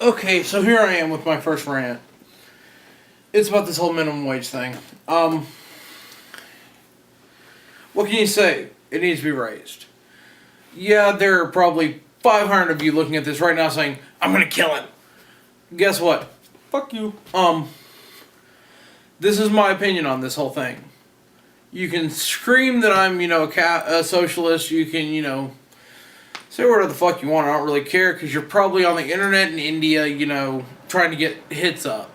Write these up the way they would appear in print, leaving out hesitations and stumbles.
Okay, so here I am with my first rant. It's about this whole minimum wage thing. What can you say? It needs to be raised. Yeah, there are probably 500 of you looking at this right now saying, I'm gonna kill him. Guess what? Fuck you. This is my opinion on this whole thing. You can scream that I'm, a socialist. You can, say whatever the fuck you want. I don't really care because you're probably on the internet in India, trying to get hits up.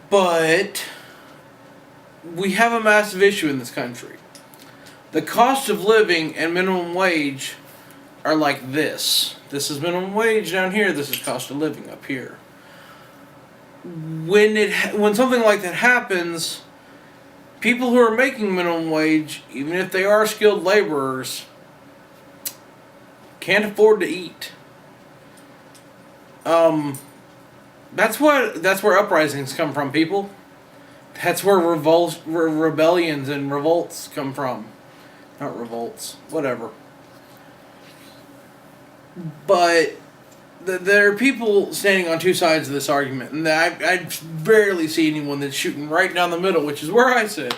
But we have a massive issue in this country. The cost of living and minimum wage are like this. This is minimum wage down here. This is cost of living up here. When something like that happens, people who are making minimum wage, even if they are skilled laborers, can't afford to eat. That's where uprisings come from, people. That's where rebellions and revolts come from. Not revolts, whatever. But there are people standing on two sides of this argument, and I rarely see anyone that's shooting right down the middle, which is where I sit.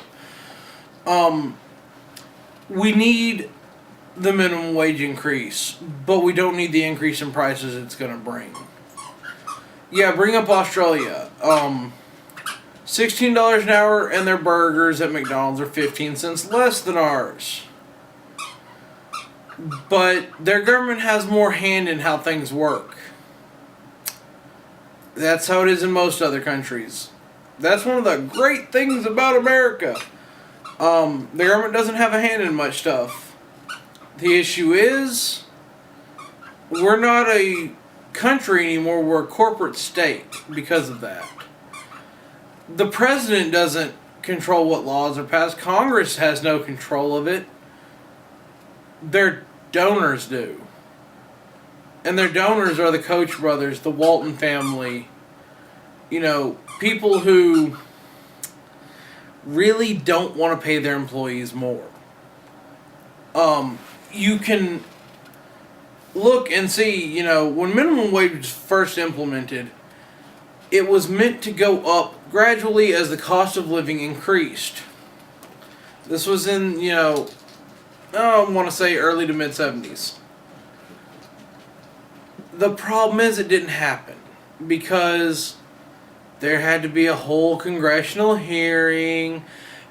We need the minimum wage increase, but we don't need the increase in prices it's going to bring. Yeah, bring up Australia. $16 an hour, and their burgers at McDonald's are 15 cents less than ours. But their government has more hand in how things work. That's how it is in most other countries. That's one of the great things about America. The government doesn't have a hand in much stuff. The issue is, we're not a country anymore, we're a corporate state because of that. The president doesn't control what laws are passed. Congress has no control of it. Their donors do. And their donors are the Koch brothers, the Walton family. People who really don't want to pay their employees more. You can look and see, when minimum wage was first implemented, it was meant to go up gradually as the cost of living increased. This was in, I want to say early to mid-70s. The problem is it didn't happen because there had to be a whole congressional hearing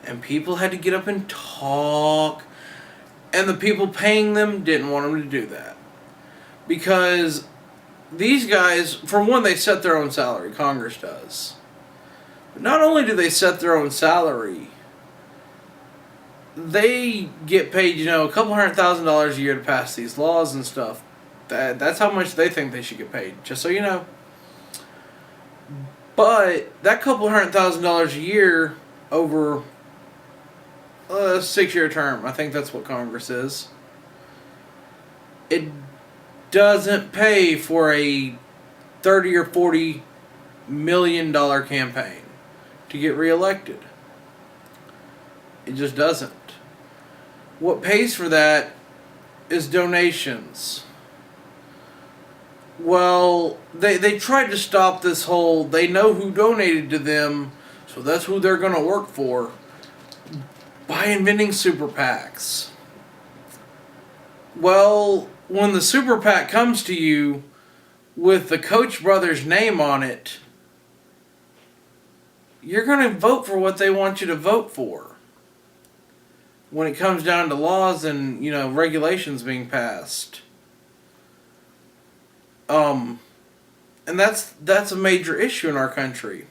and people had to get up and talk, and the people paying them didn't want them to do that. Because these guys, for one, they set their own salary. Congress does. But not only do they set their own salary, they get paid, a couple $100,000 a year to pass these laws and stuff. That's how much they think they should get paid, just so you know. But that couple $100,000 a year over a 6-year term, I think that's what Congress is, it doesn't pay for a $30 or $40 million campaign to get reelected. It just doesn't. What pays for that is donations. Well, they tried to stop this whole, they know who donated to them, so that's who they're going to work for, by inventing super PACs. Well, when the super PAC comes to you with the Koch brothers' name on it, you're going to vote for what they want you to vote for. When it comes down to laws and, regulations being passed. And that's a major issue in our country.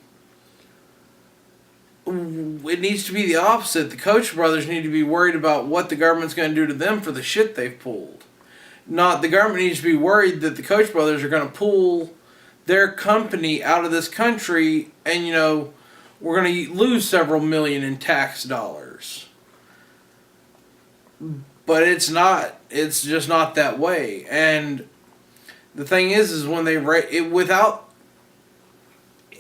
It needs to be the opposite. The Koch brothers need to be worried about what the government's going to do to them for the shit they've pulled. Not the government needs to be worried that the Koch brothers are going to pull their company out of this country and, we're going to lose several million in tax dollars. But it's not. It's just not that way. And the thing is when they without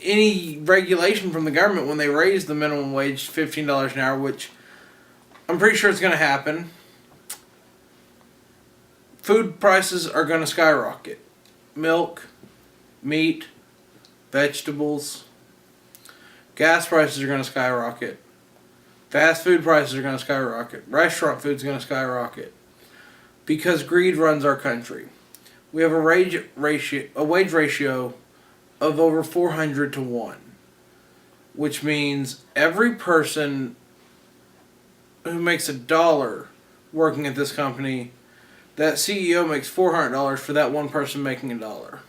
any regulation from the government, when they raise the minimum wage to $15 an hour, which I'm pretty sure it's going to happen, food prices are going to skyrocket. Milk, meat, vegetables. Gas prices are going to skyrocket. Fast food prices are going to skyrocket. Restaurant food's going to skyrocket. Because greed runs our country. We have a wage ratio of over 400 to 1. Which means every person who makes $1 working at this company, that CEO makes $400 for that one person making $1.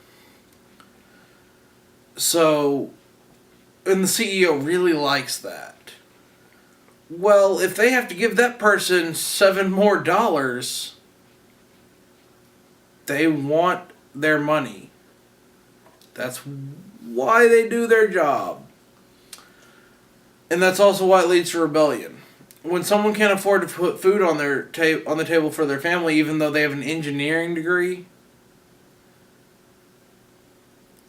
So, and the CEO really likes that. Well, if they have to give that person $7 more, they want their money. That's why they do their job. And that's also why it leads to rebellion. When someone can't afford to put food on their on the table for their family, even though they have an engineering degree,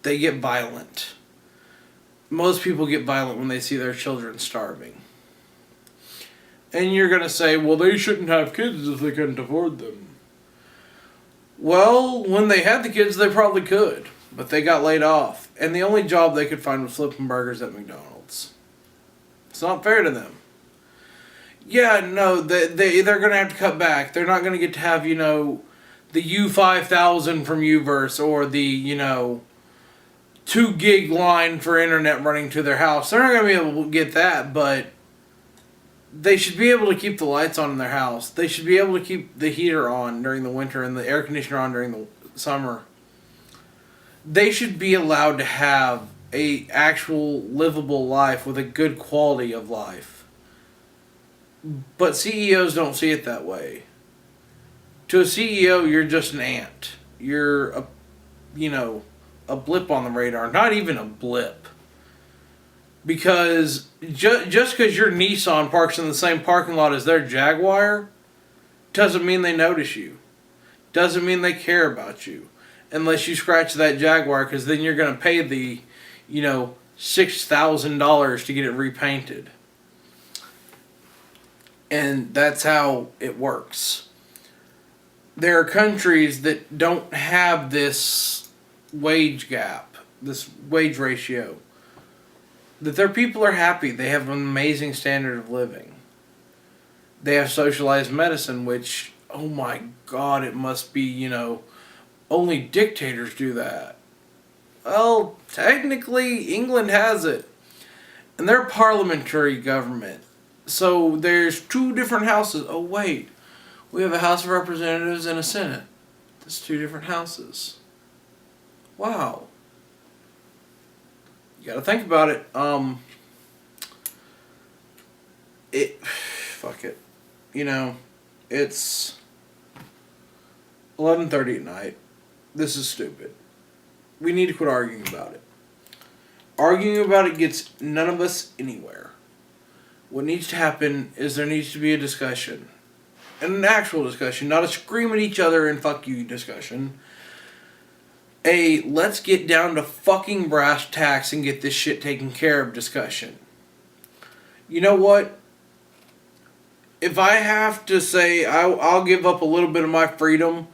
they get violent. Most people get violent when they see their children starving. And you're going to say, well, they shouldn't have kids if they couldn't afford them. Well, when they had the kids, they probably could. But they got laid off. And the only job they could find was flipping burgers at McDonald's. It's not fair to them. Yeah, no, they're going to have to cut back. They're not going to get to have, the U5000 from Uverse or the, 2 gig line for internet running to their house. They're not going to be able to get that, but they should be able to keep the lights on in their house. They should be able to keep the heater on during the winter and the air conditioner on during the summer. They should be allowed to have a actual livable life with a good quality of life. But CEOs don't see it that way. To a CEO, you're just an ant. You're a blip on the radar. Not even a blip. Because just because your Nissan parks in the same parking lot as their Jaguar doesn't mean they notice you. Doesn't mean they care about you. Unless you scratch that Jaguar, because then you're going to pay the, $6,000 to get it repainted. And that's how it works. There are countries that don't have this wage gap, this wage ratio. That their people are happy. They have an amazing standard of living. They have socialized medicine, which, oh my God, it must be, only dictators do that. Well, technically, England has it. And they're a parliamentary government. So there's 2 different houses. Oh, wait. We have a House of Representatives and a Senate. That's 2 different houses. Wow. You gotta think about it. Fuck it. It's 11:30 at night. This is stupid. We need to quit arguing about it. Arguing about it gets none of us anywhere. What needs to happen is there needs to be a discussion. And an actual discussion, not a scream at each other and fuck you discussion. Let's get down to fucking brass tacks and get this shit taken care of discussion. You know what? If I have to say I'll give up a little bit of my freedom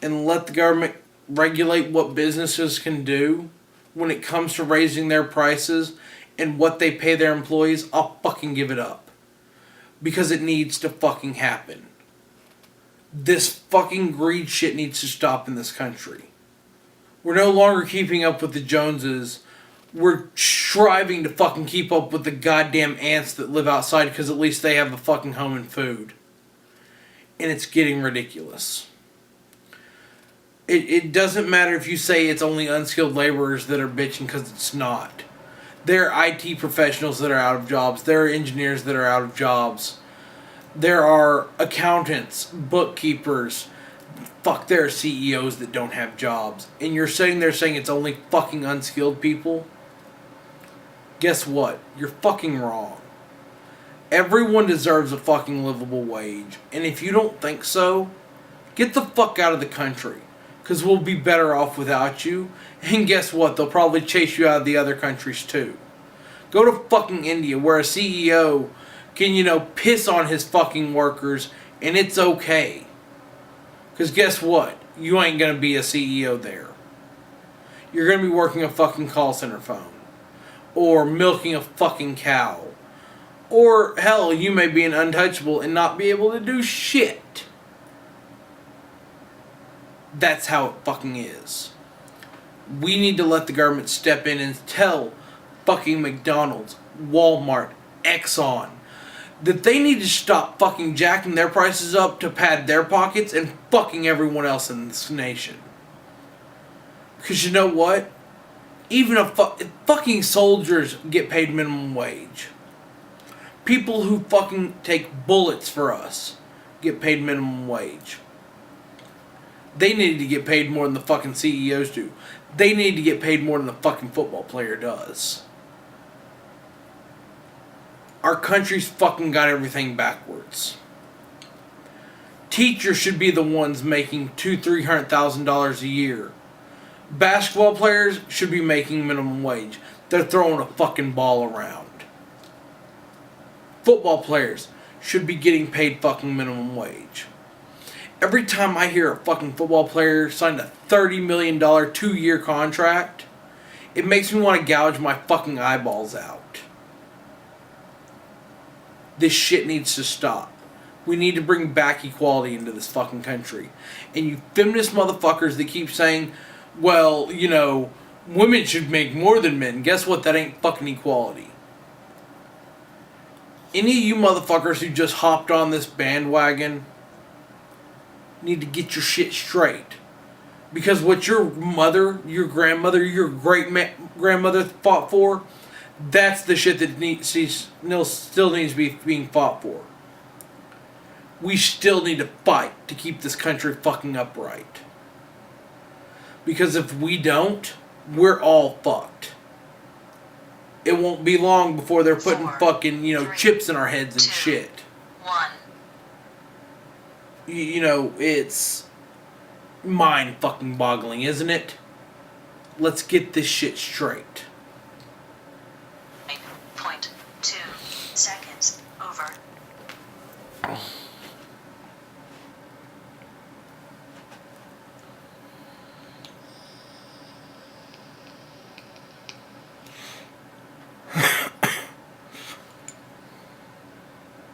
and let the government regulate what businesses can do when it comes to raising their prices and what they pay their employees, I'll fucking give it up. Because it needs to fucking happen. This fucking greed shit needs to stop in this country. We're no longer keeping up with the Joneses. We're striving to fucking keep up with the goddamn ants that live outside because at least they have a fucking home and food. And it's getting ridiculous. It doesn't matter if you say it's only unskilled laborers that are bitching, because it's not. There are IT professionals that are out of jobs. There are engineers that are out of jobs. There are accountants, bookkeepers. Fuck, there are CEOs that don't have jobs. And you're sitting there saying it's only fucking unskilled people? Guess what? You're fucking wrong. Everyone deserves a fucking livable wage. And if you don't think so, get the fuck out of the country. Because we'll be better off without you. And guess what? They'll probably chase you out of the other countries too. Go to fucking India where a CEO can, piss on his fucking workers and it's okay. Because guess what? You ain't going to be a CEO there. you're going to be working a fucking call center phone. Or milking a fucking cow. Or, hell, you may be an untouchable and not be able to do shit. That's how it fucking is. We need to let the government step in and tell fucking McDonald's, Walmart, Exxon, that they need to stop fucking jacking their prices up to pad their pockets and fucking everyone else in this nation. Because you know what? Even fucking soldiers get paid minimum wage. People who fucking take bullets for us get paid minimum wage. They need to get paid more than the fucking CEOs do. They need to get paid more than the fucking football player does. Our country's fucking got everything backwards. Teachers should be the ones making $200,000-$300,000 a year. Basketball players should be making minimum wage. They're throwing a fucking ball around. Football players should be getting paid fucking minimum wage. Every time I hear a fucking football player signed a $30 million 2-year contract, it makes me want to gouge my fucking eyeballs out. This shit needs to stop. We need to bring back equality into this fucking country. And you feminist motherfuckers that keep saying, well, you know, women should make more than men. Guess what? That ain't fucking equality. Any of you motherfuckers who just hopped on this bandwagon need to get your shit straight. Because what your mother, your grandmother, your great-grandmother fought for, that's the shit that still needs to be being fought for. We still need to fight to keep this country fucking upright. Because if we don't, we're all fucked. It won't be long before they're putting fucking, chips in our heads and shit. 1. It's mind fucking boggling, isn't it? Let's get this shit straight.